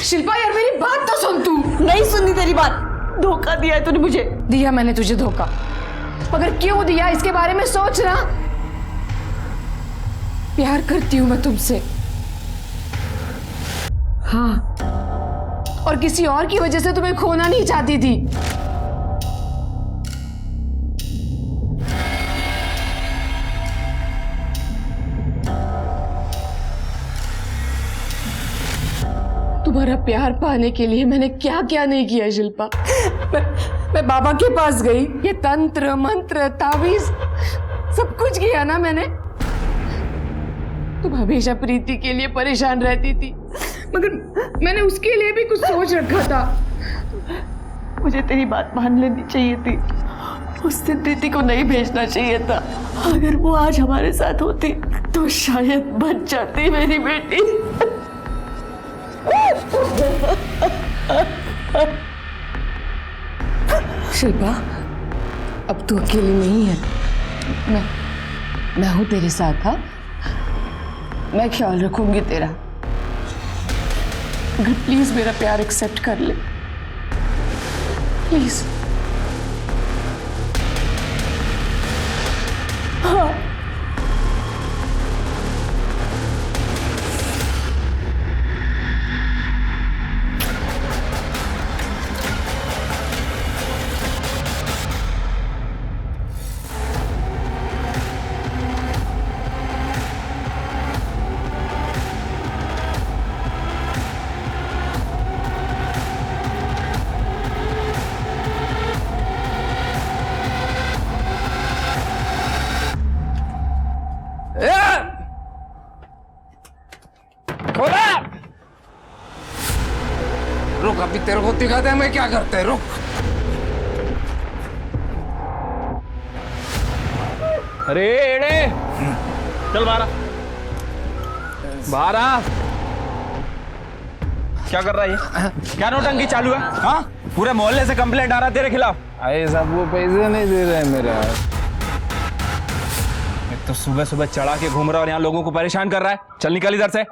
शिल्पा यार मेरी बात तो सुन तू। नहीं सुननी तेरी बात। धोखा दिया है तूने मुझे। दिया मैंने तुझे धोखा, मगर क्यों दिया इसके बारे में सोच ना। प्यार करती हूं मैं तुमसे, हाँ, और किसी और की वजह से तुम्हें खोना नहीं चाहती थी। तुम्हारा प्यार पाने के लिए मैंने क्या क्या नहीं किया शिल्पा। मैं बाबा के पास गई, ये तंत्र मंत्र तावीज सब कुछ किया ना मैंने। तुम हमेशा प्रीति के लिए परेशान रहती थी, मगर मैंने उसके लिए भी कुछ सोच रखा था। मुझे तेरी बात मान लेनी चाहिए थी। उस दिन प्रीति को नहीं भेजना चाहिए था। अगर वो आज हमारे साथ होती तो शायद बच जाती मेरी बेटी। शिल्पा, अब तू अकेली नहीं है, मैं हूं तेरे साथ। हाँ, मैं ख्याल रखूंगी तेरा। अगर प्लीज मेरा प्यार एक्सेप्ट कर ले, प्लीज। हाँ। रुक, अभी तेरे को दिखाते हैं मैं क्या करते हैं। रुक। अरे एड़े, चल बाहर आ। बाहर आ। क्या कर रहा है ये? क्या नौटंकी चालू है? हाँ, पूरे मोहल्ले से कंप्लेंट आ रहा है तेरे खिलाफ। अरे साहब वो पैसे नहीं दे रहे मेरा। एक तो सुबह सुबह चढ़ा के घूम रहा है और यहाँ लोगों को परेशान कर रहा है। चल निकल इधर से।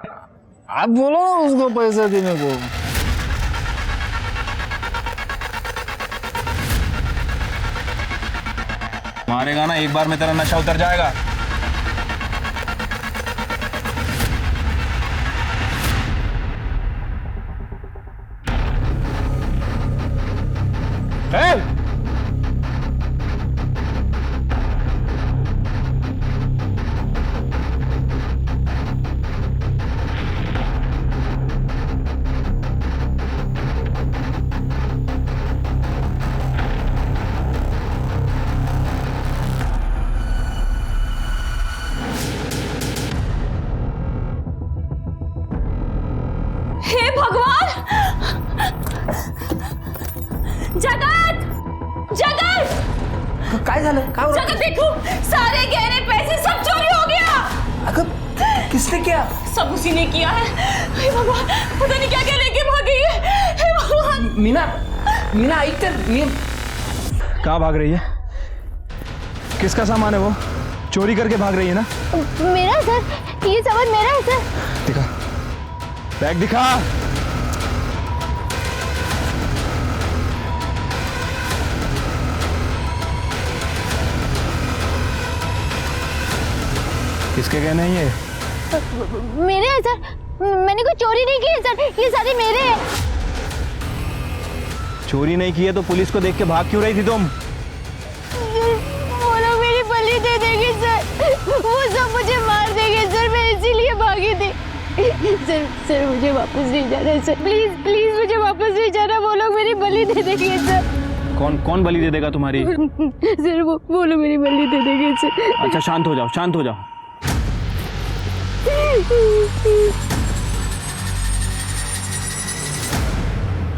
आप बोलो ना उसको पैसा देने को। मारेगा ना एक बार में तेरा नशा उतर जाएगा। हे भगवान! जगत! जगत! काय झालं? काय जगत देखो, सारे गहने पैसे सब चोरी हो गया। अगं किसने किया? सब उसी ने किया है। हे भगवान, पता नहीं क्या क्या लेके भाग गई है। हे भगवान! मीना, मीना ऐक तर। कहाँ भाग रही है? किसका सामान है वो? चोरी करके भाग रही है ना? मेरा सर, ये सामान मेरा है सर। दिखा, बैग दिखा। किसके गहने हैं ये? मेरे हैं सर, मैंने कोई चोरी नहीं की है सर, ये सारे मेरे हैं। चोरी नहीं की है तो पुलिस को देख के भाग क्यों रही थी तुम? वो लोग मेरी बलि दे देंगे सर, वो सब मुझे मार देंगे सर, मैं इसीलिए भागी थी। सर मुझे वापस नहीं जाना है सर, प्लीज प्लीज मुझे वापस नहीं जाना, वो लोग मेरी बलि दे देंगे सर। कौन बलि दे देगा तुम्हारी? सर वो लोग मेरी बलि दे देंगे सर। अच्छा शांत हो जाओ, शांत हो जाओ।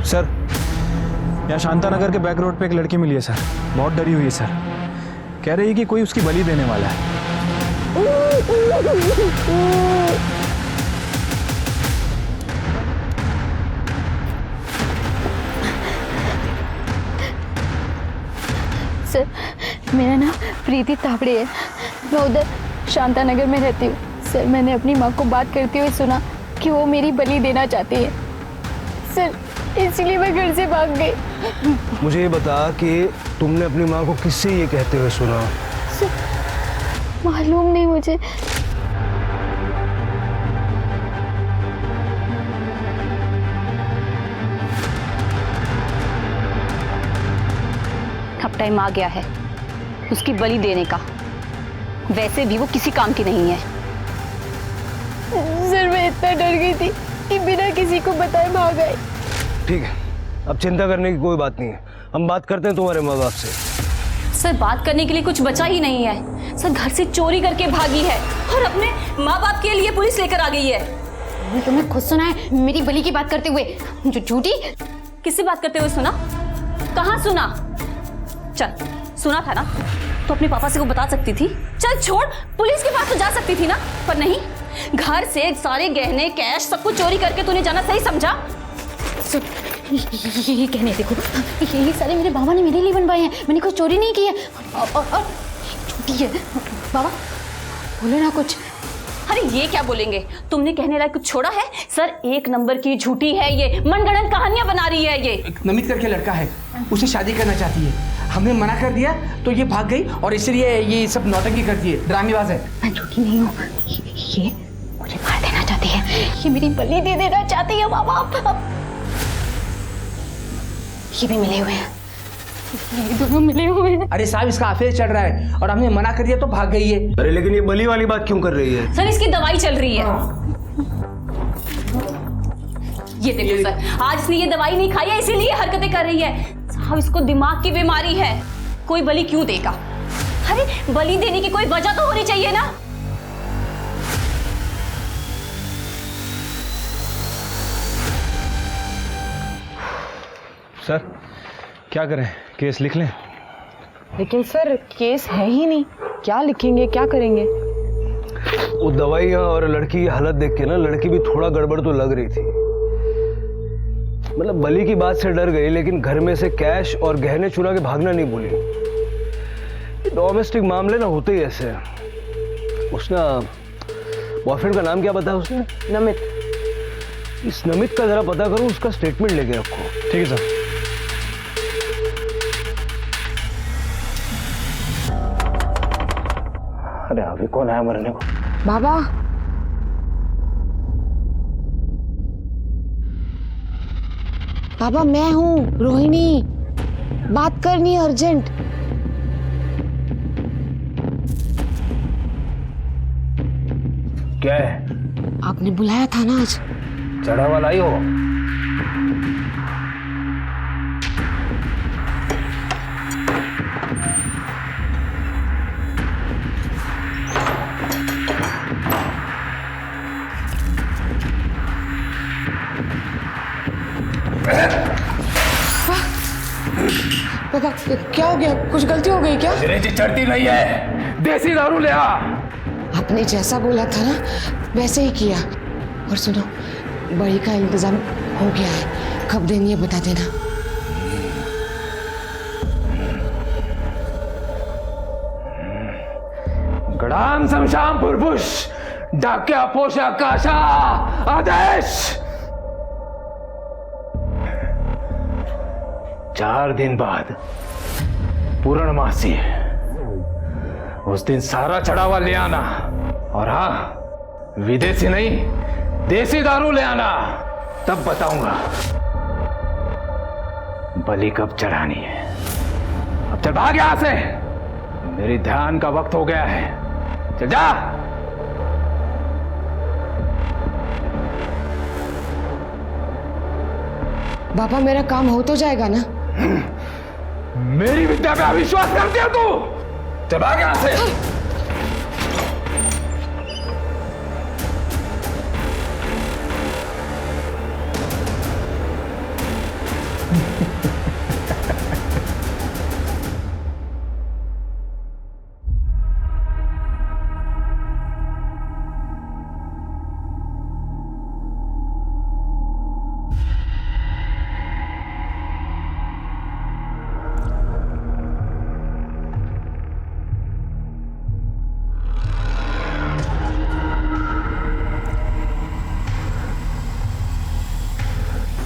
सर, यहाँ शांता नगर के बैक रोड पे एक लड़की मिली है सर, बहुत डरी हुई है सर। कह रही है कि कोई उसकी बलि देने वाला है। सर मेरा नाम प्रीति तावड़े है, मैं उधर शांता नगर में रहती हूँ। सर मैंने अपनी माँ को बात करते हुए सुना कि वो मेरी बलि देना चाहती है। सर इसलिए मैं घर से भाग गई। मुझे ये बता कि तुमने अपनी माँ को किससे ये कहते हुए सुना? मालूम नहीं मुझे। अब टाइम आ गया है उसकी बलि देने का। वैसे भी वो किसी काम की नहीं है। सर मैं इतना डर गई थी कि बिना किसी को बताए भाग आई। ठीक है, अब चिंता करने की कोई बात नहीं है। हम बात करते हैं तुम्हारे माँ बाप से। सर बात करने के लिए कुछ बचा ही नहीं है। सर घर से चोरी करके भागी है और अपने माँ बाप के लिए पुलिस लेकर आ गई है। तुम्हें खुद सुना है मेरी बलि की बात करते हुए? जो झूठी। किससे बात करते हुए सुना? कहाँ सुना? चल सुना था ना तो अपने पापा से वो बता सकती थी। चल छोड़, पुलिस के पास तो जा सकती थी ना, पर नहीं। घर से सारे गहने कैश सब कुछ चोरी करके तूने जाना सही समझा? ये कहने देखो, ये सारे मेरे बाबा ने मेरे लिए बनवाए हैं। मैंने कोई चोरी नहीं की है। और झूठी है। बाबा बोलो ना कुछ। अरे ये क्या बोलेंगे? तुमने कहने लायक कुछ छोड़ा है? सर एक नंबर की झूठी है ये, मनगढ़ंत कहानियां बना रही है ये। नमित करके लड़का है, उसे शादी करना चाहती है। हमने मना कर दिया तो ये भाग गई और इसलिए ये सब नौटंकी करती है, ड्रामेबाज है। मैं झूठी नहीं हूँ। ये मुझे मार देना चाहती है। ये मेरी बलि दे देना चाहती है बाबा। ये भी मिले हुए हैं, ये दोनों मिले हुए हैं। अरे साहब इसका अफेयर चल रहा है और हमने मना कर दिया तो भाग गई है। अरे लेकिन ये बलि वाली बात क्यों कर रही है? सर इसकी दवाई चल रही है। ये देखो सर, आज इसने ये दवाई नहीं खाई है इसीलिए हरकतें कर रही है। साहब इसको दिमाग की बीमारी है। कोई बलि क्यों देगा? अरे बलि देने की कोई वजह तो होनी चाहिए ना। सर क्या करें, केस लिख लें? लेकिन सर केस है ही नहीं, क्या लिखेंगे, क्या करेंगे? वो दवाइयाँ और लड़की की हालत देख के ना लड़की भी थोड़ा गड़बड़ तो लग रही थी। मतलब बलि की बात से डर गई लेकिन घर में से कैश और गहने चुरा के भागना नहीं भूली। डोमेस्टिक मामले ना होते ही ऐसे। उसने बॉयफ्रेंड का नाम क्या बताया उसने? नमित। इस नमित का जरा पता करो, उसका स्टेटमेंट लेके रखो। ठीक है सर। अरे अभी कौन आया मरने को? बाबा बाबा मैं हूँ रोहिणी, बात करनी है अर्जेंट। क्या है? आपने बुलाया था ना आज। चढ़ा हुआ लाई हो? बाबा क्या हो गया? कुछ गलती हो गई क्या? चढ़ती नहीं है, देसी दारू ले आ। आपने जैसा बोला था ना वैसे ही किया। और सुनो, बड़ी का इंतजाम हो गया है, कब देनी है बता देना। गड़ाम शमशाम पुरपुष डाक्या पोषा काशा आदेश। 4 दिन बाद पूर्णमासी, उस दिन सारा चढ़ावा ले आना। और हाँ, विदेशी नहीं देसी दारू ले आना, तब बताऊंगा बलि कब चढ़ानी है। अब चल भाग यहां से, मेरी ध्यान का वक्त हो गया है। चल जा। बाबा मेरा काम हो तो जाएगा ना? मेरी विद्या पे अविश्वास करती है तू? चल भाग यहां से।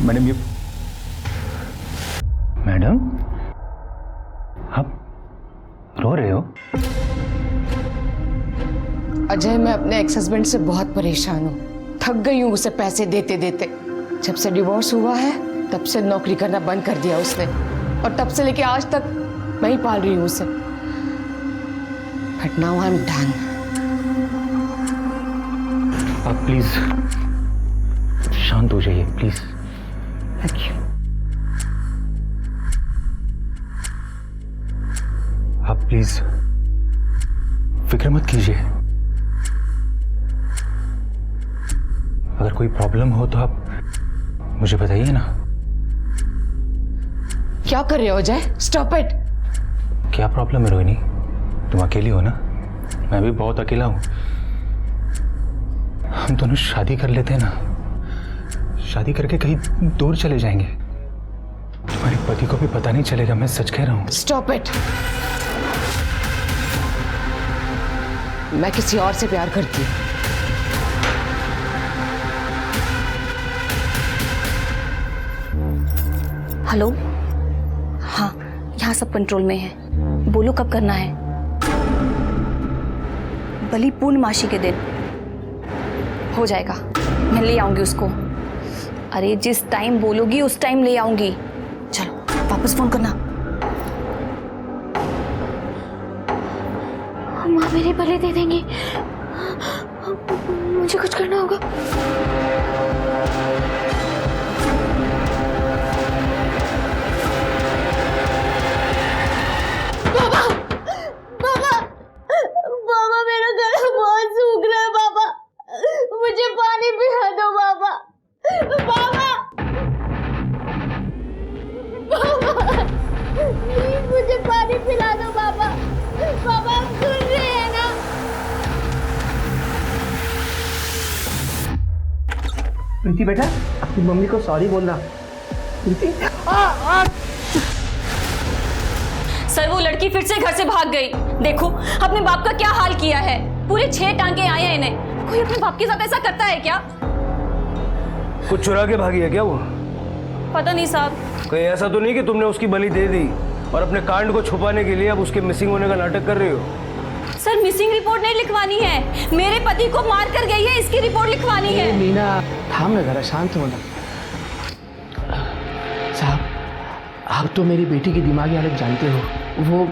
मैडम ये मैडम, आप रो रहे हो? अजय, मैं अपने एक्स हस्बैंड से बहुत परेशान हूँ। थक गई हूँ उसे पैसे देते देते। जब से डिवोर्स हुआ है तब से नौकरी करना बंद कर दिया उसने, और तब से लेके आज तक मैं ही पाल रही हूँ उसे। But now I am done. आप प्लीज शांत हो जाइए, प्लीज। Thank you. आप प्लीज फिक्र मत कीजिए। अगर कोई प्रॉब्लम हो तो आप मुझे बताइए ना। क्या कर रहे हो अजय? Stop it. क्या प्रॉब्लम है रोहिणी? तुम अकेली हो ना? मैं भी बहुत अकेला हूं। हम दोनों शादी कर लेते हैं ना, शादी करके कहीं दूर चले जाएंगे। तुम्हारे पति को भी पता नहीं चलेगा, मैं सच कह रहा हूं। Stop it. मैं किसी और से प्यार करती हूँ। हेलो, हाँ, यहाँ सब कंट्रोल में है। बोलो कब करना है? बलि पूर्णमासी के दिन हो जाएगा, मैं ले आऊंगी उसको। अरे जिस टाइम बोलोगी उस टाइम ले आऊंगी। चलो वापस फोन करना। माँ मेरी बलि दे देंगी, मुझे कुछ करना होगा। बाबा, बाबा, बाबा मेरा गला बहुत सूख रहा है बाबा, मुझे पानी पिला दो बाबा। बाबा, बाबा, प्लीज मुझे पानी पिला दो बाबा। बाबा आप सुन रहे हैं ना? प्रीति बेटा, अपनी मम्मी को सॉरी बोलना। प्रीति, सर वो लड़की फिर से घर से भाग गई। देखो अपने बाप का क्या हाल किया है। पूरे 6 टांके आए हैं इन्हें। कोई अपने बाप के साथ ऐसा करता है क्या? कुछ चुरा के भागी है क्या वो? पता नहीं साहब। कहीं ऐसा तो नहीं कि तुमने उसकी बलि दे दी और अपने कांड को छुपाने के लिए अब उसके मिसिंग होने का नाटक कर रही हो? सर मिसिंग रिपोर्ट नहीं लिखवानी है, मेरे पति को मार कर गई है इसकी रिपोर्ट लिखवानी है। मीना थाम ना, जरा शांत होना। साहब, आप तो मेरी बेटी की दिमागी हालत जानते हो। वो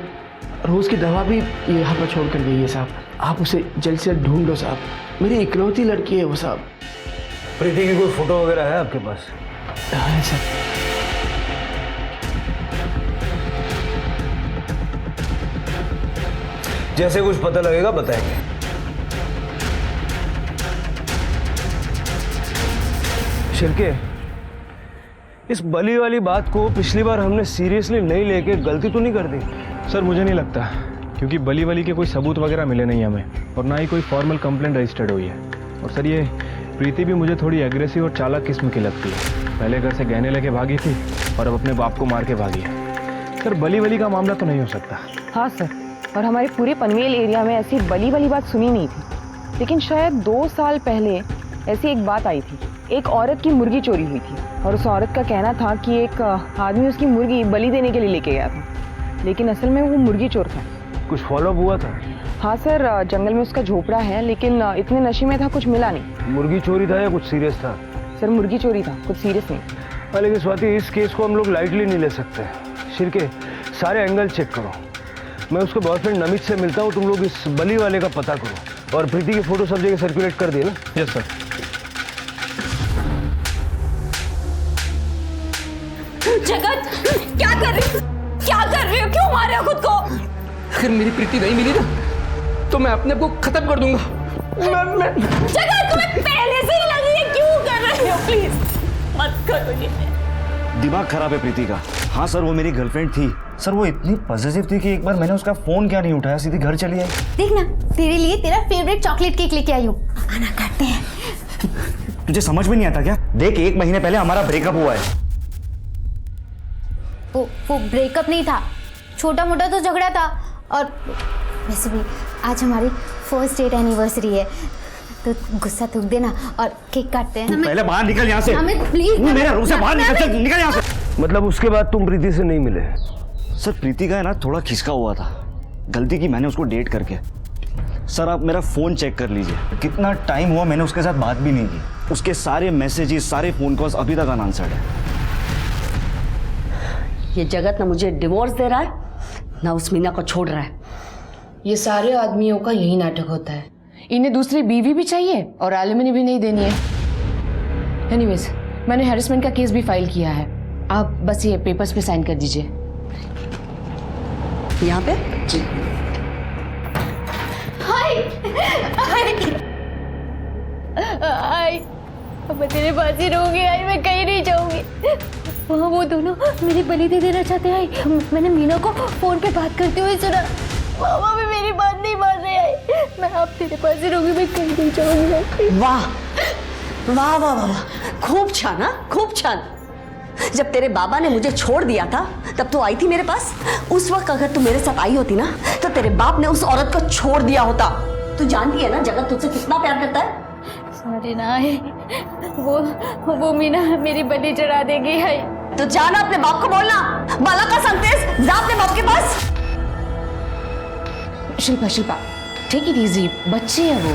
रोज की दवा भी यहाँ पर छोड़ कर गई है साहब। आप उसे जल्द से जल्द ढूंढ लो साहब। मेरी इकलौती लड़की है वो साहब। प्रीति की कोई फोटो वगैरह है आपके पास? हाँ सर। जैसे कुछ पता लगेगा बताएंगे। शिर्के, इस बलि वाली बात को पिछली बार हमने सीरियसली नहीं लेके गलती तो नहीं कर दी? सर मुझे नहीं लगता, क्योंकि बलि वली के कोई सबूत वगैरह मिले नहीं हमें, और ना ही कोई फॉर्मल कंप्लेंट रजिस्टर्ड हुई है। और सर ये प्रीति भी मुझे थोड़ी एग्रेसिव और चालाक किस्म की लगती है। पहले घर से गहने लेके भागी थी और अब अपने बाप को मार के भागी है। सर बलि वली का मामला तो नहीं हो सकता। हाँ सर, और हमारे पूरे पनवेल एरिया में ऐसी बली वाली बात सुनी नहीं थी। लेकिन शायद 2 साल पहले ऐसी एक बात आई थी। एक औरत की मुर्गी चोरी हुई थी और उस औरत का कहना था कि एक आदमी उसकी मुर्गी बलि देने के लिए लेके गया था, लेकिन असल में वो मुर्गी चोर था। कुछ फॉलो हुआ था? हाँ सर, जंगल में उसका झोपड़ा है, लेकिन इतने नशे में था कुछ मिला नहीं। मुर्गी चोरी था या कुछ सीरियस था? सर मुर्गी चोरी था, कुछ सीरियस नहीं। हाँ, लेकिन स्वाति इस केस को हम लोग लाइटली नहीं ले सकते। शिर्के, सारे एंगल चेक करो। मैं उसके बॉयफ्रेंड नमित से मिलता हूँ, तुम लोग इस बलि वाले का पता करो। और प्रीति की फोटो सब जगह सर्कुलेट कर दिए ना? Yes sir. जगत क्या कर रही हो? क्या कर रही हो? क्यों मार रहे हो खुद को? अगर मेरी प्रीति नहीं मिली ना तो मैं अपने आप को खत्म कर दूंगा। जगत तुम्हें पहले से ही लगी है, क्यों कर रहे हो? प्लीज मत करो ये। दिमाग खराब है प्रीति का। हाँ सर, वो मेरी गर्लफ्रेंड थी सर। वो इतनी पॉजिटिव थी कि एक बार मैंने उसका फोन क्या नहीं उठाया, सीधी घर चली आई। देख ना, तेरे लिए तेरा फेवरेट चॉकलेट केक लेके आई हूँ। आना काटते हैं। तुझे समझ में नहीं आता क्या? देख 1 महीने पहले हमारा ब्रेकअप हुआ है। वो ब्रेकअप नहीं था, छोटा मोटा तो झगड़ा था। और वैसे भी आज हमारी फर्स्ट डेट एनिवर्सरी है। तो गुस्सा थूक देना और केक काटते हैं। पहले बाहर निकल यहाँ से। प्लीज मेरे रूम से बाहर निकल, चल निकल यहाँ से। मतलब उसके बाद तुम प्रीति से नहीं मिले? सर प्रीति का है ना थोड़ा खिसका हुआ था, गलती की मैंने उसको डेट करके। सर आप मेरा फ़ोन चेक कर लीजिए, कितना टाइम हुआ मैंने उसके साथ बात भी नहीं की। उसके सारे मैसेजेस, सारे फ़ोन कॉल्स अभी तक अनआंसर्ड है। ये जगत ना मुझे डिवोर्स दे रहा है ना उस मीना को छोड़ रहा है। ये सारे आदमियों का यही नाटक होता है। इन्हें दूसरी बीवी भी चाहिए और एलिमनी भी नहीं देनी है। एनीवेज, मैंने हैरेसमेंट का केस भी फाइल किया है। आप बस ये पेपर्स पे साइन कर दीजिए। यहाँ पे जी। आई मैं तेरे पास ही रहूंगी। आई मैं कहीं नहीं जाऊंगी। वहाँ वो दोनों मेरी बलि दे देना चाहते हैं। मैंने मीना को फोन पे बात करते हुए सुना। मामा भी मेरी बात नहीं मान रहे हैं। मैं अब तेरे पास ही रहूंगी, मैं कहीं नहीं जाऊंगी। वाह वाह वाह वाह, खूब छान, हाँ खूब छान। जब तेरे बाबा ने मुझे छोड़ दिया था तब तो आई थी मेरे पास। उस वक्त अगर तू मेरे साथ आई होती ना तो तेरे बाप ने उस औरत को छोड़ दिया होता। तू जानती है ना जगत तुझसे कितना प्यार करता है। अरे ना वो मीना मेरी बलि चढ़ा देगी। है तो जाना अपने बाप को बोलना, बाला का संदेश जा अपने बाप के पास। शिल्पा टेक इट इजी, बच्ची है वो।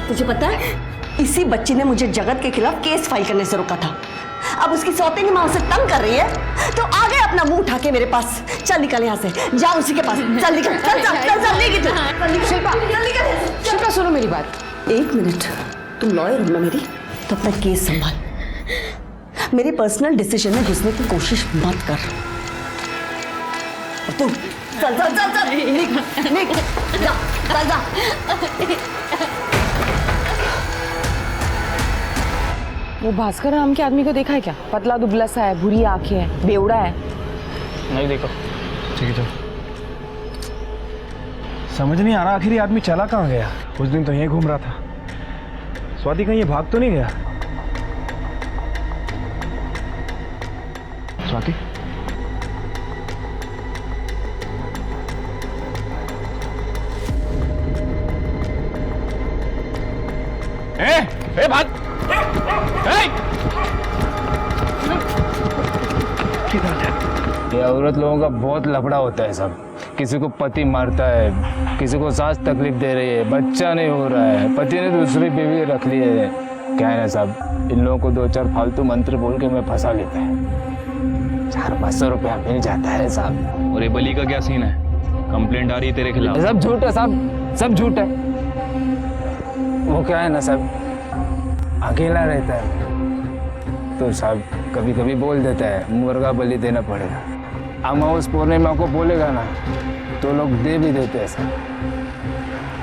तुझे पता है इसी बच्ची ने मुझे जगत के खिलाफ केस फाइल करने से रोका था। अब उसकी सौतेली माँ उसे तंग कर रही है तो आ गए अपना मुंह उठा के मेरे पास। चल निकल यहाँ से, जा उसी के पास, चल निकल, चल चल चल जल्दी की। शिल्पा सुनो मेरी बात। एक मिनट, तुम लॉयर हो ना मेरी, तो अपना केस संभाल। मेरे पर्सनल डिसीजन में घुसने की कोशिश मत कर। तुम चल चल चल चल निक जा चल जा। वो भास्कर नाम के आदमी को देखा है क्या? पतला दुबला सा है, बुरी आंखें हैं, बेवड़ा है। नहीं देखो। ठीक है चलो। समझ नहीं आ रहा आखिर ये आदमी चला कहाँ गया। उस दिन तो यहीं घूम रहा था। स्वाति कहीं ये भाग तो नहीं गया? स्वाति ए भाग। ये औरत लोगों का बहुत लफड़ा होता है सब। किसी को पति मारता है, किसी को सास तकलीफ दे रही है, बच्चा नहीं हो रहा है, पति ने दूसरी बीवी रख ली है। क्या है ना साहब, इन लोगों को 2-4 फालतू मंत्र बोल के मैं फंसा लेता है। 400-500 रुपया मिल जाता है साहब। और ये बली का क्या सीन है? कंप्लेंट आ रही है तेरे खिलाफ? सब झूठ है साहब, सब झूठ है। वो क्या है ना साहब, अकेला रहता है तो साहब कभी कभी बोल देता है मुर्गा बलि देना पड़ेगा। अमावस पूर्णिमा को बोलेगा ना तो लोग दे भी देते हैं साहब।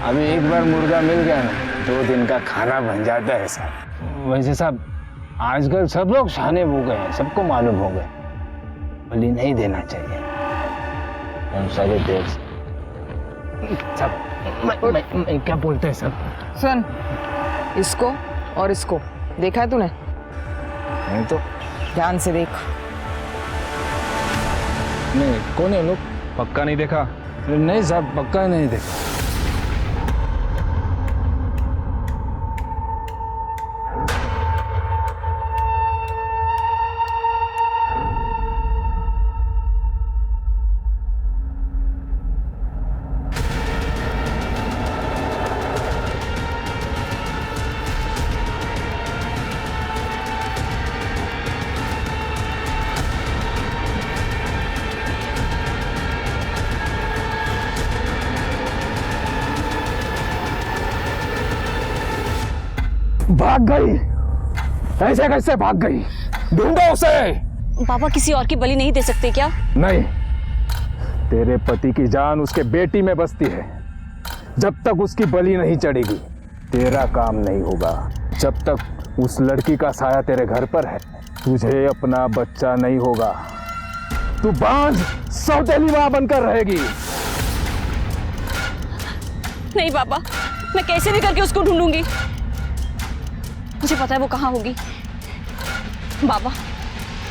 अभी एक बार मुर्गा मिल गया ना 2 दिन का खाना बन जाता है साहब। वैसे साहब आजकल सब लोग शाने हो गए हैं, सबको मालूम हो गए बलि नहीं देना चाहिए। हम सारे देख सब मैं क्या बोलते हैं सब। सुन, इसको और इसको देखा है तूने? नहीं तो ध्यान से देख। नहीं, कौन है लोग? पक्का नहीं देखा? नहीं साहब पक्का नहीं देखा। भाग गई? ऐसे कैसे भाग गई? ढूंढो उसे। पापा किसी और की बलि नहीं दे सकते क्या? नहीं, तेरे पति की जान उसके बेटी में बसती है। जब तक उसकी बलि नहीं चढ़ेगी तेरा काम नहीं होगा। जब तक उस लड़की का साया तेरे घर पर है तुझे अपना बच्चा नहीं होगा। तू बांझ सौतेली मां बनकर रहेगी। नहीं पापा, मैं कैसे भी करके उसको ढूंढूंगी। मुझे पता है वो कहाँ होगी। बाबा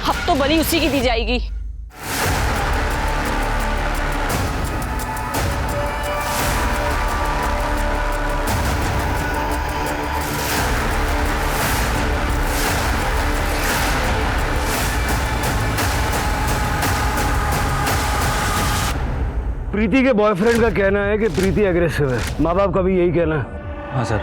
अब तो बलि उसी की दी जाएगी। प्रीति के बॉयफ्रेंड का कहना है कि प्रीति एग्रेसिव है, माँ बाप का भी यही कहना है। हाँ सर,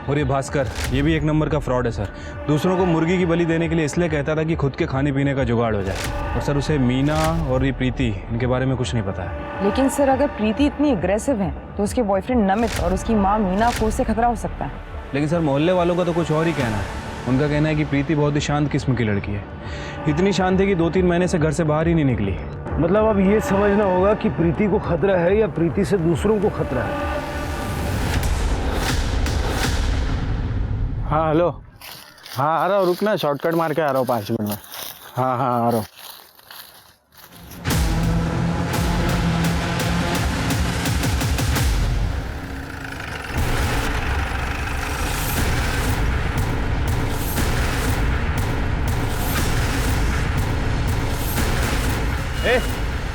और ये भास्कर ये भी एक नंबर का फ्रॉड है सर। दूसरों को मुर्गी की बलि देने के लिए इसलिए कहता था कि खुद के खाने पीने का जुगाड़ हो जाए। और सर उसे मीना और ये प्रीति इनके बारे में कुछ नहीं पता है। लेकिन सर अगर प्रीति इतनी एग्रेसिव है तो उसके बॉयफ्रेंड नमित और उसकी माँ मीना को उससे खतरा हो सकता है। लेकिन सर मोहल्ले वालों का तो कुछ और ही कहना है। उनका कहना है कि प्रीति बहुत ही शांत किस्म की लड़की है। इतनी शांत है कि 2-3 महीने से घर से बाहर ही नहीं निकली। मतलब अब ये समझना होगा कि प्रीति को खतरा है या प्रीति से दूसरों को खतरा है। हाँ हेलो, हाँ आ रहा हूँ, रुकना, शॉर्टकट मार के आ रहा हूँ 5 मिनट में। हाँ हाँ आ रहा हूँ।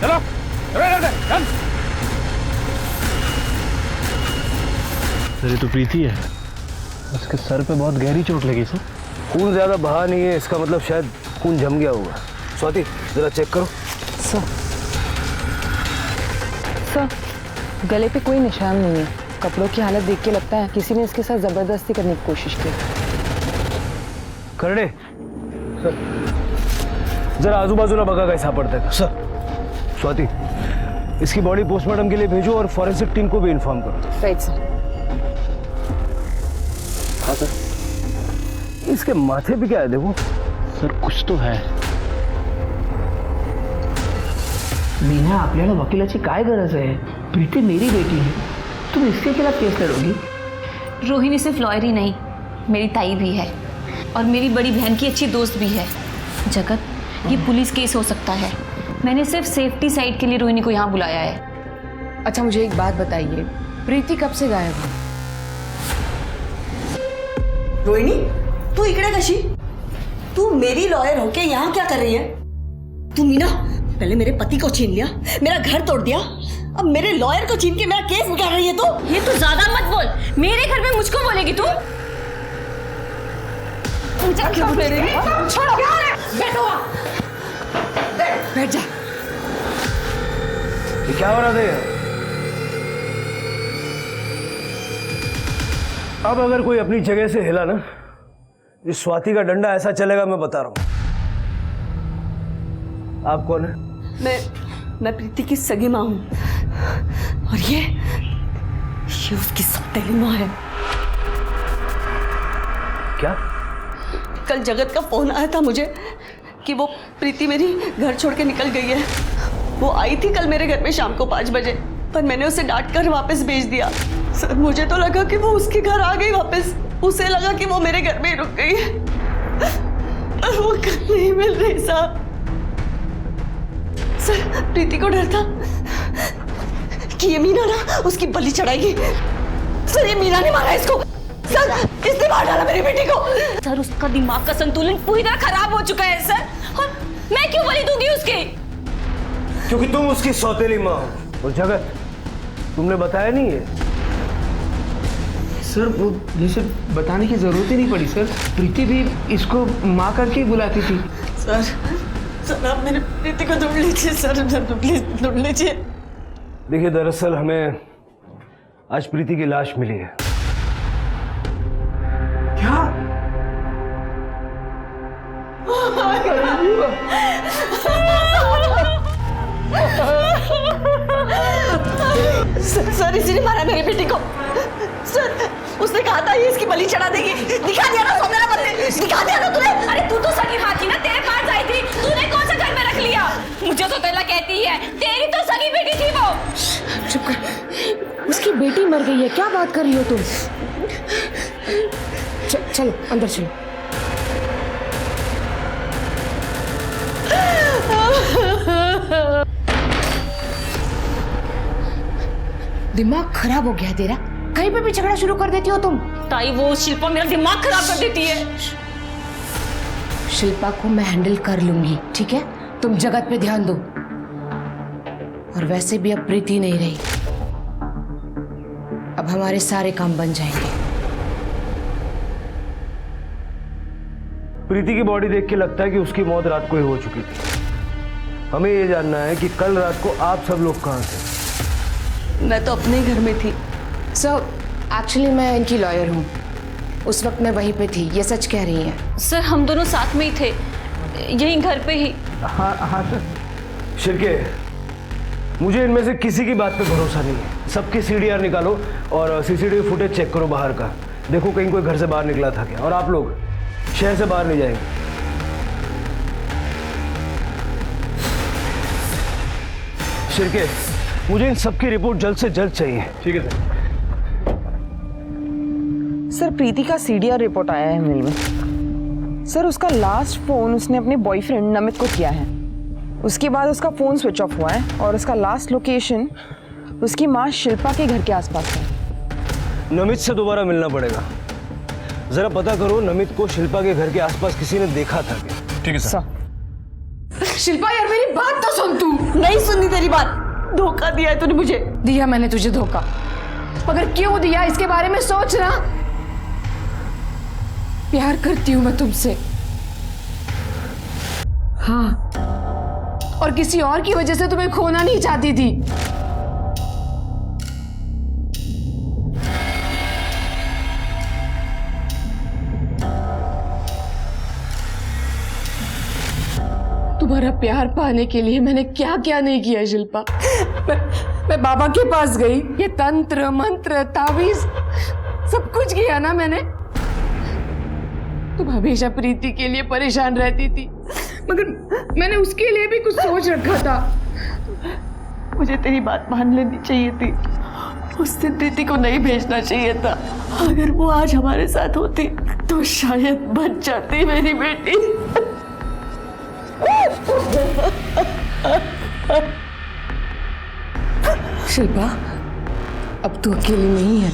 चलो चल। सर ये तो प्रीति है, उसके सर पे बहुत गहरी चोट लगी सर। खून ज्यादा बहा नहीं है, इसका मतलब शायद खून जम गया होगा। स्वाति जरा चेक करो। सर गले पे कोई निशान नहीं है। कपड़ों की हालत देख के लगता है किसी ने इसके साथ जबरदस्ती करने की कोशिश की। करड़े सर जरा आजू बाजू ना बगा कैसा पड़ता है सर। स्वाति इसकी बॉडी पोस्टमार्टम के लिए भेजो और फॉरेंसिक टीम को भी इन्फॉर्म करो। Right sir. हाँ सर। इसके माथे पे क्या है देखो सर कुछ तो है। मीना आपल्याला वकिलाची काय गरज आहे? प्रीति मेरी बेटी है, तुम इसके खिलाफ केस लड़ोगी? रोहिणी सिर्फ लॉयर ही नहीं, मेरी ताई भी है और मेरी बड़ी बहन की अच्छी दोस्त भी है। जगत, ये पुलिस केस हो सकता है। मैंने सिर्फ सेफ्टी साइड के लिए रोहिणी को यहाँ बुलाया है। अच्छा मुझे एक बात बताइए, प्रीति कब से गायब है? रोहिणी, तू इकडे कशी? तू मेरी लॉयर होके यहाँ क्या कर रही है? तू मीना, पहले मेरे पति को छीन लिया, मेरा घर तोड़ दिया, अब मेरे लॉयर को छीन के मेरा केस निकाल रही है तू। ये तू ज्यादा मत बोल, मेरे घर में मुझको बोलेगी तू? छोड़ो, बैठो, बैठ जा। ये क्या हो रहा था? अब अगर कोई अपनी जगह से हिला ना, इस स्वाति का डंडा ऐसा चलेगा, मैं बता रहा हूं। आप कौन है? मैं प्रीति की सगी माँ हूं और ये उसकी सौतेली माँ है। क्या? कल जगत का फोन आया था मुझे कि वो प्रीति मेरी घर छोड़ के निकल गई है। वो आई थी कल मेरे घर में शाम को 5 बजे, पर मैंने उसे डांट कर वापस भेज दिया। सर मुझे तो लगा कि वो उसके घर आ गई वापस, उसे लगा कि वो मेरे घर में ही रुक गई है, और वो घर नहीं मिल रही साहब। सर प्रीति को डर था कि ये मीना ना उसकी बलि चढ़ाएगी। सर ये मीना ने मारा इसको, सर इसने मार डाला मेरी बेटी को। सर उसका दिमाग का संतुलन पूरी तरह खराब हो चुका है सर, और मैं क्यों बलि दूंगी उसके? क्योंकि तुम उसकी सौतेली माँ हो। और जगत, तुमने बताया नहीं है? सर वो जैसे बताने की जरूरत ही नहीं पड़ी सर। प्रीति भी इसको माँ करके बुलाती थी। सर आप मेरी प्रीति को ढूंढ लीजिए सर, प्लीज ढूंढ लीजिए। देखिए दरअसल हमें आज प्रीति की लाश मिली है। क्या? सर इसी ने मारा मेरी बेटी को। सर उसने कहा था ये इसकी बलि चढ़ा देगी। दिखा दिया ना मेरा बदले, दिखा दिया ना तूने। अरे तू तो सगी माँ थी ना, तेरे पास आई थी, तूने कौन सा घर में रख लिया? मुझे तो तेला कहती है, तेरी तो सगी बेटी थी वो। चुप कर, उसकी बेटी मर गई है, क्या बात कर रही हो तुम? चलो अंदर चलो। दिमाग खराब हो गया तेरा, कहीं पे भी झगड़ा शुरू कर देती हो तुम। ताई वो शिल्पा मेरा दिमाग खराब कर देती है। शिल्पा को मैं हैंडल कर लूंगी, ठीक है? तुम जगत पे ध्यान दो। और वैसे भी अब प्रीति नहीं रही, अब हमारे सारे काम बन जाएंगे। प्रीति की बॉडी देख के लगता है कि उसकी मौत रात को ही हो चुकी थी। हमें ये जानना है कि कल रात को आप सब लोग कहां थे। मैं तो अपने घर में थी। सर एक्चुअली मैं इनकी लॉयर हूँ, उस वक्त मैं वहीं पे थी, ये सच कह रही हैं। सर हम दोनों साथ में ही थे, यहीं घर पे ही। हाँ हाँ सर। शिरके, मुझे इनमें से किसी की बात पे भरोसा नहीं है। सबकी सीडीआर निकालो और सीसीटीवी फुटेज चेक करो बाहर का, देखो कहीं कोई घर से बाहर निकला था क्या। और आप लोग शहर से बाहर नहीं जाएंगे। शिरके, मुझे इन सबकी रिपोर्ट जल्द से जल्द चाहिए। ठीक है सर। सर प्रीति का सीडीआर रिपोर्ट आया है मेल में। सर उसका लास्ट फोन उसने अपने बॉयफ्रेंड नमित को किया है, उसके बाद उसका फोन स्विच ऑफ हुआ है और उसका लास्ट लोकेशन उसकी माँ शिल्पा के घर के आसपास है। नमित से दोबारा मिलना पड़ेगा, जरा पता करो नमित को शिल्पा के घर के आसपास किसी ने देखा था क्या। ठीक है सर। शिल्पा यार मेरी बात तो सुन तू। नहीं सुननी तेरी बात, धोखा दिया है तूने मुझे। दिया मैंने तुझे धोखा, मगर क्यों दिया इसके बारे में सोच ना। प्यार करती हूं मैं तुमसे, हाँ, और किसी और की वजह से तुम्हें खोना नहीं चाहती थी। तुम्हारा प्यार पाने के लिए मैंने क्या क्या नहीं किया शिल्पा। मैं बाबा के पास गई, ये तंत्र मंत्र तावीज सब कुछ किया ना मैंने। तुम हमेशा प्रीति के लिए परेशान रहती थी, मगर मैंने उसके लिए भी कुछ सोच रखा था। मुझे तेरी बात मान लेनी चाहिए थी, उस दिन प्रीति को नहीं भेजना चाहिए था। अगर वो आज हमारे साथ होती तो शायद बच जाती मेरी बेटी। शिल्पा, अब तू अकेली नहीं है,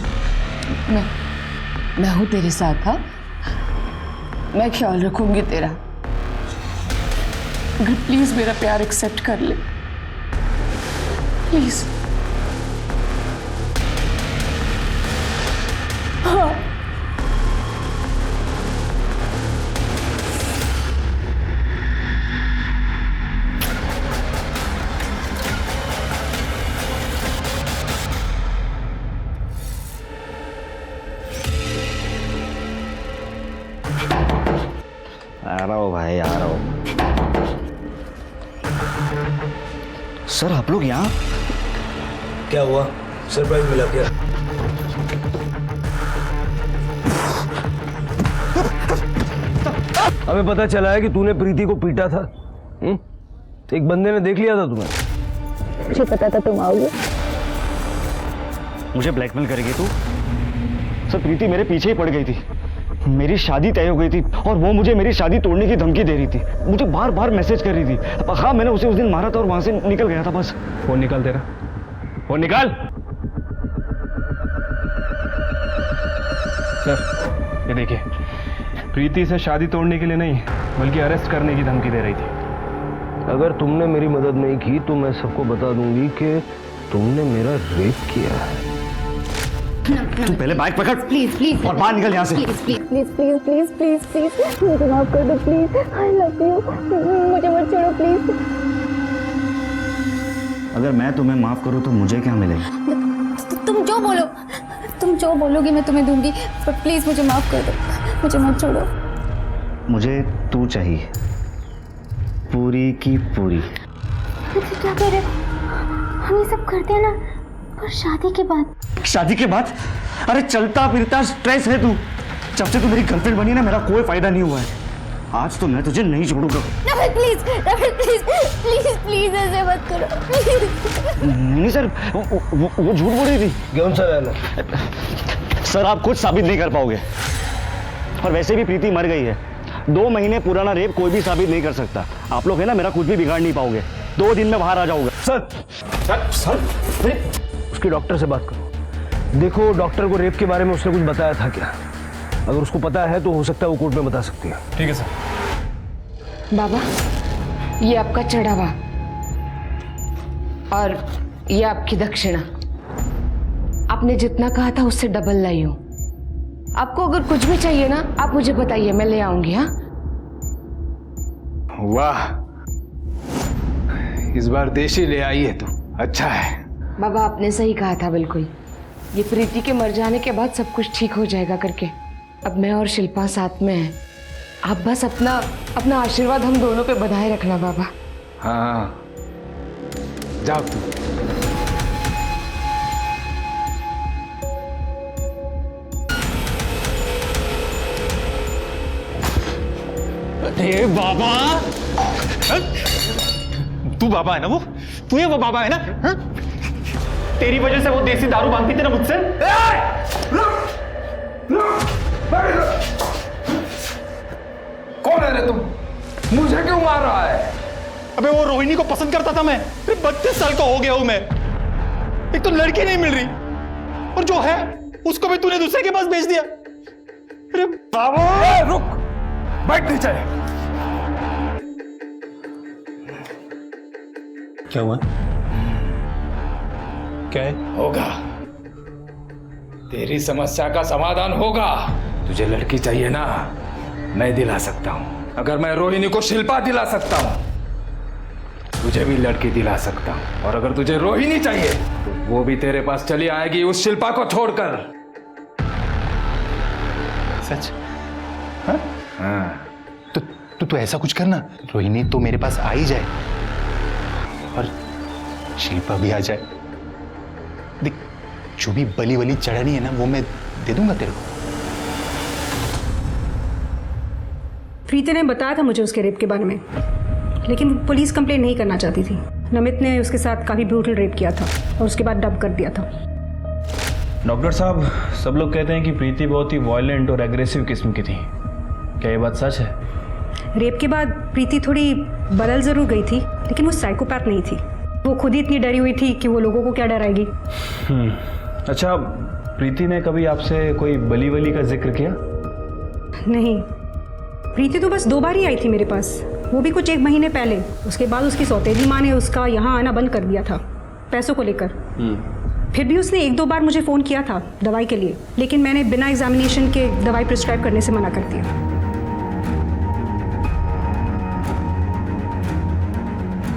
मैं हूं तेरे साथ। हाँ, मैं ख्याल रखूंगी तेरा। अगर प्लीज मेरा प्यार एक्सेप्ट कर ले, प्लीज। हाँ। आ रहा हो भाई, आ रहा हो। सर आप लोग यहाँ? क्या हुआ, सरप्राइज मिला क्या? हमें पता चला है कि तूने प्रीति को पीटा था। एक बंदे ने देख लिया था तुम्हें। मुझे पता था तुम आओगे। मुझे ब्लैकमेल करेगी तू? सर प्रीति मेरे पीछे ही पड़ गई थी, मेरी शादी तय हो गई थी और वो मुझे मेरी शादी तोड़ने की धमकी दे रही थी, मुझे बार बार मैसेज कर रही थी। हाँ मैंने उसे उस दिन मारा था और वहां से निकल गया था बस। फोन निकाल तेरा, फोन निकाल। सर ये देखिए, प्रीति से शादी तोड़ने के लिए नहीं बल्कि अरेस्ट करने की धमकी दे रही थी। अगर तुमने मेरी मदद नहीं की तो मैं सबको बता दूंगी कि तुमने मेरा रेप किया है। तू पहले बाइक पकड़ प्लीज प्लीज और बाहर निकल यहाँ से। Please please please please please please please मुझे माफ कर दो प्लीज। आई लव यू, मुझे मत छोड़ो प्लीज। अगर मैं तुम्हें माफ करूँ तो मुझे क्या मिलेगा? तुम जो बोलोगे मैं तुम्हें दूंगी, पर प्लीज मुझे माफ कर दो, मुझे मत छोड़ो। मुझे तू चाहिए, पूरी की पूरी। क्या कह रहे हो? हम ये सब करते हैं ना, पर शादी के बाद। शादी के बाद? अरे चलता फिरता स्ट्रेस है तू। जब से तू मेरी गर्लफ्रेंड बनी ना, मेरा कोई फायदा नहीं हुआ है। आज तो मैं तुझे नहीं छोड़ूंगा। प्लीज प्लीज प्लीज प्लीज ऐसे मत करो प्लीज। नहीं सर, वो झूठ बोल रही थी। कौन सा है? सर आप कुछ साबित नहीं कर पाओगे, और वैसे भी प्रीति मर गई है। 2 महीने पुराना रेप कोई भी साबित नहीं कर सकता। आप लोग है ना, मेरा कुछ भी बिगाड़ नहीं पाओगे। 2 दिन में बाहर आ जाऊंगा। सर उसकी डॉक्टर से बात करो, देखो डॉक्टर को रेप के बारे में उसने कुछ बताया था क्या। अगर उसको पता है तो हो सकता है वो कोर्ट में बता सकती है। ठीक है सर। बाबा, ये आपका चढ़ावा और ये आपकी दक्षिणा। आपने जितना कहा था उससे डबल लाई हूं। आपको अगर कुछ भी चाहिए ना, आप मुझे बताइए, मैं ले आऊंगी। हाँ, वाह, इस बार देशी ले आई है तू, अच्छा है। बाबा आपने सही कहा था बिल्कुल। ये प्रीति के मर जाने के बाद सब कुछ ठीक हो जाएगा करके। अब मैं और शिल्पा साथ में हैं। आप बस अपना आशीर्वाद हम दोनों पे बधाए रखना बाबा। हाँ, जाओ तू। अरे बाबा, तू बाबा है ना? तू ही वो बाबा है ना? हा? तेरी वजह से वो देसी दारू मांगती थी ना मुझसे। कौन है रे तुम? मुझे क्यों मार रहा है? अबे वो रोहिणी को पसंद करता था मैं। 32 साल का हो गया हूं मैं। एक तो लड़की नहीं मिल रही और जो है उसको भी तूने दूसरे के पास भेज दिया। अरे बाबा, रुक, बैठ नीचे। क्या हुआ? क्या है? होगा, तेरी समस्या का समाधान होगा। तुझे लड़की चाहिए ना, मैं दिला सकता हूं। अगर मैं रोहिणी को शिल्पा दिला सकता हूं, तुझे भी लड़की दिला सकता हूं। और अगर तुझे रोहिणी चाहिए तो वो भी तेरे पास चली आएगी, उस शिल्पा को छोड़कर। सच? हाँ। तो ऐसा कुछ करना, रोहिणी तो मेरे पास आ ही जाए और शिल्पा भी आ जाए। देख, जो भी बली वली चढ़ानी है ना, वो मैं दे दूंगा तेरे को। प्रीति ने बताया था मुझे उसके रेप के बारे में, लेकिन पुलिस कंप्लेंट नहीं करना चाहती थी। नमित ने उसके साथ काफी ब्रूटल रेप किया था और उसके बाद डब कर दिया था। डॉक्टर साहब, सब लोग कहते हैं कि प्रीति बहुत ही वायलेंट और एग्रेसिव किस्म की थी। क्या ये बात सच है? रेप के बाद प्रीति थोड़ी बदल जरूर गई थी, लेकिन वो साइकोपैथ नहीं थी। वो खुद ही इतनी डरी हुई थी कि वो लोगों को क्या डराएगी। अच्छा, प्रीति ने कभी आपसे कोई बली वली का जिक्र किया? नहीं, प्रीति तो बस 2 बार ही आई थी मेरे पास, वो भी कुछ 1 महीने पहले। उसके बाद उसकी सौतेली माँ ने उसका यहाँ आना बंद कर दिया था पैसों को लेकर। फिर भी उसने 1-2 बार मुझे फ़ोन किया था दवाई के लिए, लेकिन मैंने बिना एग्जामिनेशन के दवाई प्रिस्क्राइब करने से मना कर दिया।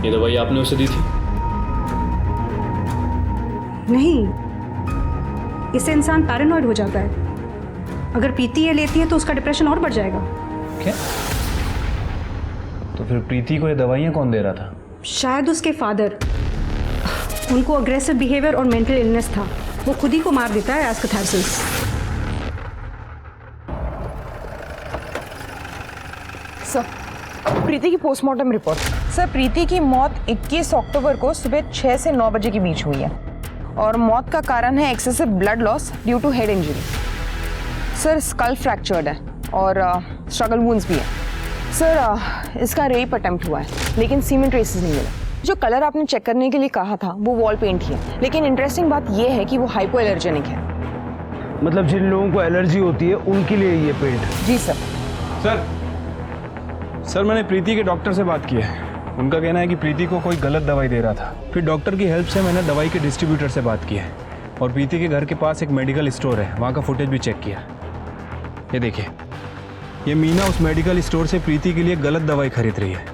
ये दवाई आपने उसे दी थी? नहीं, इससे इंसान पैरानॉइड हो जाता है। अगर प्रीति ये लेती है तो उसका डिप्रेशन और बढ़ जाएगा। क्या? तो फिर प्रीति को ये दवाइयाँ कौन दे रहा था? शायद उसके फादर। उनको अग्रेसिव बिहेवियर और मेंटल इलनेस था। वो खुद ही को मार देता है एज कैथारसिस। सर, प्रीति की पोस्टमार्टम रिपोर्ट। सर, प्रीति की मौत 21 अक्टूबर को सुबह 6 से 9 बजे के बीच हुई है और मौत का कारण है excessive blood loss due to head injury. Sir, skull fractured है और स्ट्रगल वुंड्स भी है। सर, इसका रेप अटेम्प्ट हुआ है, लेकिन सीमेन ट्रेसेस नहीं मिले। जो कलर आपने चेक करने के लिए कहा था वो वॉल पेंट ही है, लेकिन इंटरेस्टिंग बात यह है कि वो हाइपो एलर्जेनिक है। मतलब जिन लोगों को एलर्जी होती है उनके लिए ये पेंट? जी सर। सर, मैंने प्रीति के डॉक्टर से बात की है। उनका कहना है कि प्रीति को कोई गलत दवाई दे रहा था। फिर डॉक्टर की हेल्प से मैंने दवाई के डिस्ट्रीब्यूटर से बात की है और प्रीति के घर के पास एक मेडिकल स्टोर है, वहाँ का फुटेज भी चेक किया। ये देखिए, ये मीना उस मेडिकल स्टोर से प्रीति के लिए गलत दवाई खरीद रही है।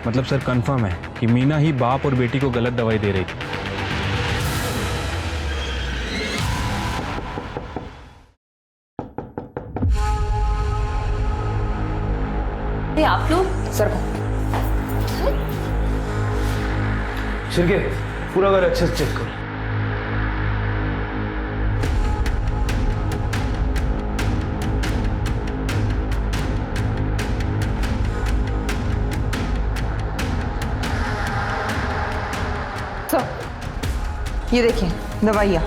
मतलब सर, कंफर्म है कि मीना ही बाप और बेटी को गलत दवाई दे रही थी। आप लोग सर शिरके, पूरा घर अच्छे से चेक करो। ये देखिए दवाइयाँ।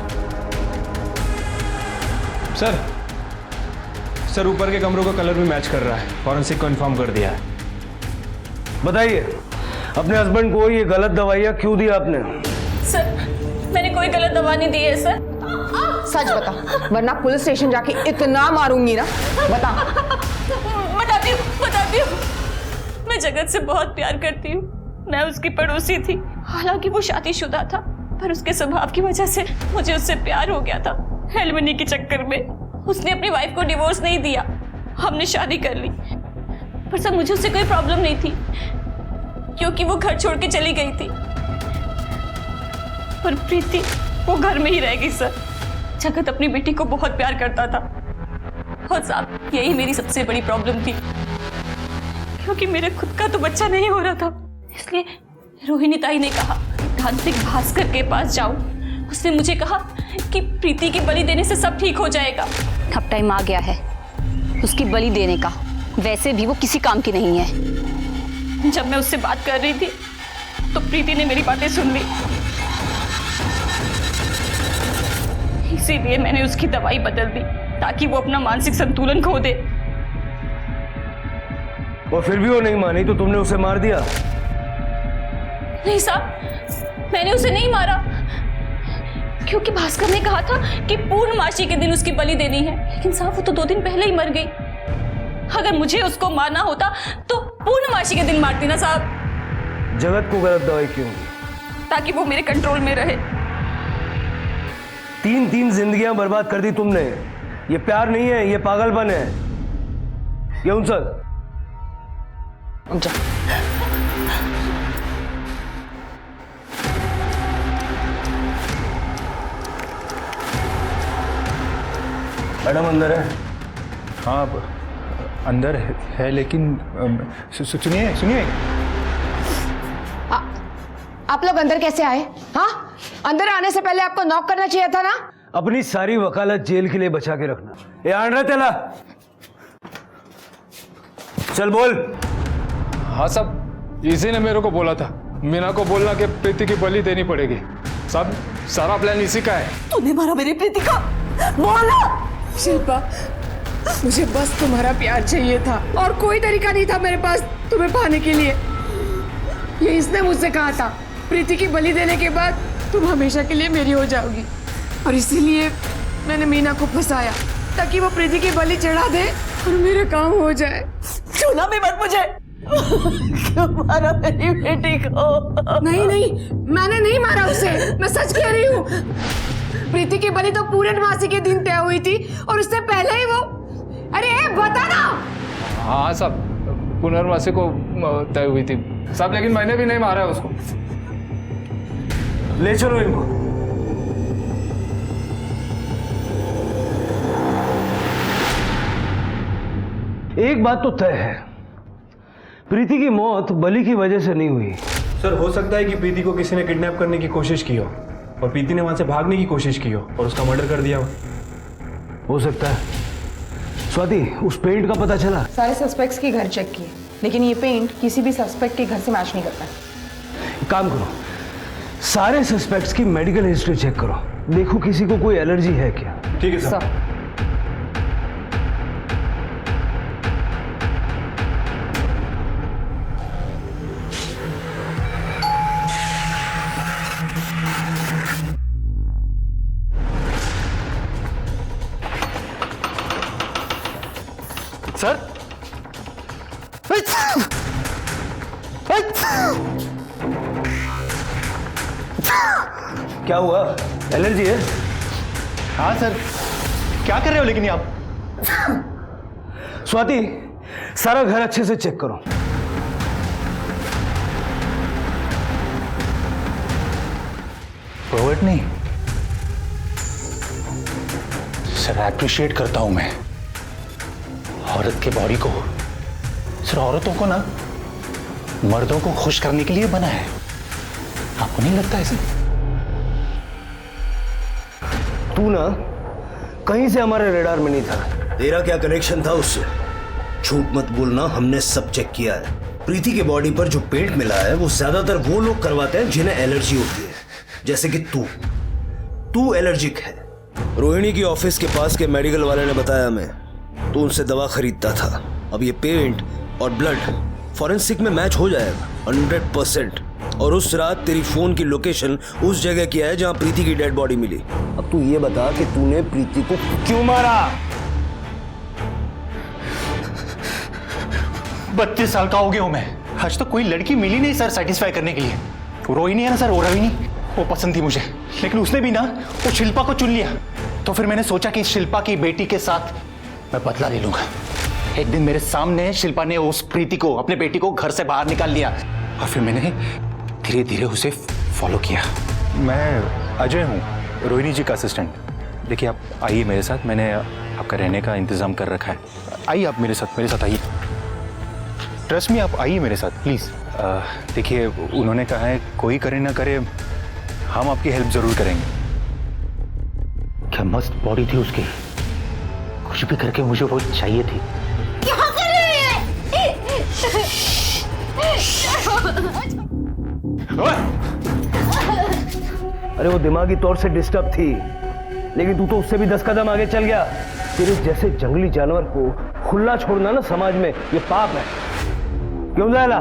सर, ऊपर के कमरों का कलर भी मैच कर रहा है। फॉरेंसिक को इन्फॉर्म कर दिया है। बताइए, अपने हस्बैंड को ये गलत दवाइयाँ क्यों दी आपने? सर, मैंने कोई गलत दवा नहीं दी है सर। सच बता, वरना पुलिस स्टेशन जाके इतना मारूंगी ना। बता। बताती हूँ। मैं जगत से बहुत प्यार करती हूँ। मैं उसकी पड़ोसी थी। हालांकि वो शादीशुदा था, पर उसके स्वभाव की वजह से मुझे उससे प्यार हो गया था। एलिमनी के चक्कर में उसने अपनी वाइफ को डिवोर्स नहीं दिया। हमने शादी कर ली, पर सर मुझे उससे कोई प्रॉब्लम नहीं थी, क्योंकि वो घर छोड़ के चली गई थी। पर प्रीति वो घर में ही रहेगी सर। जगत अपनी बेटी को बहुत प्यार करता था और साहब यही मेरी सबसे बड़ी प्रॉब्लम थी, क्योंकि मेरे खुद का तो बच्चा नहीं हो रहा था। इसलिए रोहिणी ताई ने कहा तांत्रिक भास्कर के पास जाओ। उसने मुझे कहा कि प्रीति की बलि देने से सब ठीक हो जाएगा। अब टाइम आ गया है उसकी बलि देने का। वैसे भी वो किसी काम की नहीं है। जब मैं उससे बात कर रही थी तो प्रीति ने मेरी बातें सुन ली, इसीलिए मैंने उसकी दवाई बदल दी ताकि वो अपना मानसिक संतुलन खो दे। और फिर भी वो नहीं मानी तो तुमने उसे मार दिया? नहीं साहब, मैंने उसे नहीं मारा, क्योंकि भास्कर ने कहा था कि पूर्णमासी के दिन उसकी बलि देनी है। लेकिन साहब वो तो 2 दिन पहले ही मर गई। अगर मुझे उसको मारना होता तो पूर्णमासी के दिन मारती ना साहब। जगत को गलत दवाई क्यों? ताकि वो मेरे कंट्रोल में रहे। 3 जिंदगियां बर्बाद कर दी तुमने। ये प्यार नहीं है, ये पागलपन है। ये उनसर मैडम अंदर है। हाँ अंदर है लेकिन सुनिए सुनिए। आप लोग अंदर कैसे आए? हाँ, अंदर आने से पहले आपको नॉक करना चाहिए था ना। अपनी सारी वकालत जेल के लिए बचा के रखना। ये आन रहा तेला, चल बोल। हाँ साहब, इसी ने मेरे को बोला था मीना को बोलना कि प्रीति की बलि देनी पड़ेगी। साहब सारा प्लान इसी का है। तूने मारा मेरी प्रीति को, बोला। शिल्पा, मुझे बस तुम्हारा प्यार चाहिए था और कोई तरीका नहीं था मेरे पास तुम्हें पाने के लिए। ये इसने मुझसे कहा था प्रीति की बलि देने के बाद तुम हमेशा के लिए मेरी हो जाओगी, और इसीलिए मैंने मीना को फंसाया ताकि वो प्रीति की बलि चढ़ा दे और मेरा काम हो जाए। छूना भी मत मुझे। क्यों मारा मेरी बेटी को? नहीं नहीं, मैंने नहीं मारा उसे, मैं सच कह रही हूँ। प्रीति की बलि तो पूर्णमासी के दिन तय हुई थी और उससे पहले ही वो। अरे बता ना। हाँ साहब, पुनर्वासी को तय हुई थी साहब, लेकिन मैंने भी नहीं मारा है उसको। ले चलो इनको। एक बात तो तय है, प्रीति की मौत बलि की वजह से नहीं हुई। सर हो सकता है कि प्रीति को किसी ने किडनैप करने की कोशिश की हो और प्रीति ने वहां से भागने की कोशिश की हो और उसका मर्डर कर दिया हो सकता है। स्वाति, उस पेंट का पता चला? सारे सस्पेक्ट्स के घर चेक किए, लेकिन ये पेंट किसी भी सस्पेक्ट के घर से मैच नहीं करता। काम करो, सारे सस्पेक्ट्स की मेडिकल हिस्ट्री चेक करो, देखो किसी को कोई एलर्जी है क्या। ठीक है सर। सर क्या हुआ? एलर्जी है? हाँ सर, क्या कर रहे हो लेकिन आप? स्वाति, सारा घर अच्छे से चेक करो। रोबर्ट नहीं सर, अप्रिशिएट करता हूं मैं औरत के बॉडी को। सर औरतों को ना मर्दों को खुश करने के लिए बना है, आपको नहीं लगता ऐसे? तू ना कहीं से हमारे रेडार में नहीं था। तेरा क्या कनेक्शन था उससे? झूठ मत बोलना, हमने सब चेक किया है। प्रीति के बॉडी पर जो पेंट मिला है वो ज्यादातर वो लोग करवाते हैं जिन्हें एलर्जी होती है, जैसे कि तू एलर्जिक है। रोहिणी की ऑफिस के पास के मेडिकल वाले ने बताया हमें, तो उनसे दवा खरीदता था। अब ये पेंट और ब्लड फॉरेंसिक में मैच हो जाएगा 100%। और उस रात तेरी फोन की लोकेशन उस जगह की है जहां प्रीति की डेड बॉडी मिली। अब तू ये बता कि तूने प्रीति को क्यों मारा? 32 साल का हो गया हूं मैं, आज तो कोई लड़की मिली नहीं सर सेटिस्फाई करने के लिए। रोहिणी है ना सर, वो रोहिणी, वो पसंद थी मुझे, लेकिन उसने भी ना वो शिल्पा को चुन लिया। तो फिर मैंने सोचा कि शिल्पा की बेटी के साथ मैं बदला ले लूंगा। एक दिन मेरे सामने शिल्पा ने उस प्रीति को, अपने बेटी को घर से बाहर निकाल लिया और फिर मैंने धीरे धीरे उसे फॉलो किया। मैं अजय हूँ, रोहिणी जी का असिस्टेंट। देखिए आप आइए मेरे साथ, मैंने आपका रहने का इंतज़ाम कर रखा है। आइए आप मेरे साथ आइए। ट्रस्ट मी, आप आइए मेरे साथ प्लीज़। देखिए उन्होंने कहा है कोई करे ना करे, हम आपकी हेल्प ज़रूर करेंगे। क्या मस्त बॉडी थी उसकी, कुछ भी करके मुझे वो चाहिए थी। क्या कर रहे हैं? अरे वो दिमागी तौर से डिस्टर्ब थी, लेकिन तू तो उससे भी 10 कदम आगे चल गया। तेरे जैसे जंगली जानवर को खुला छोड़ना ना समाज में ये पाप है, क्यों जायला?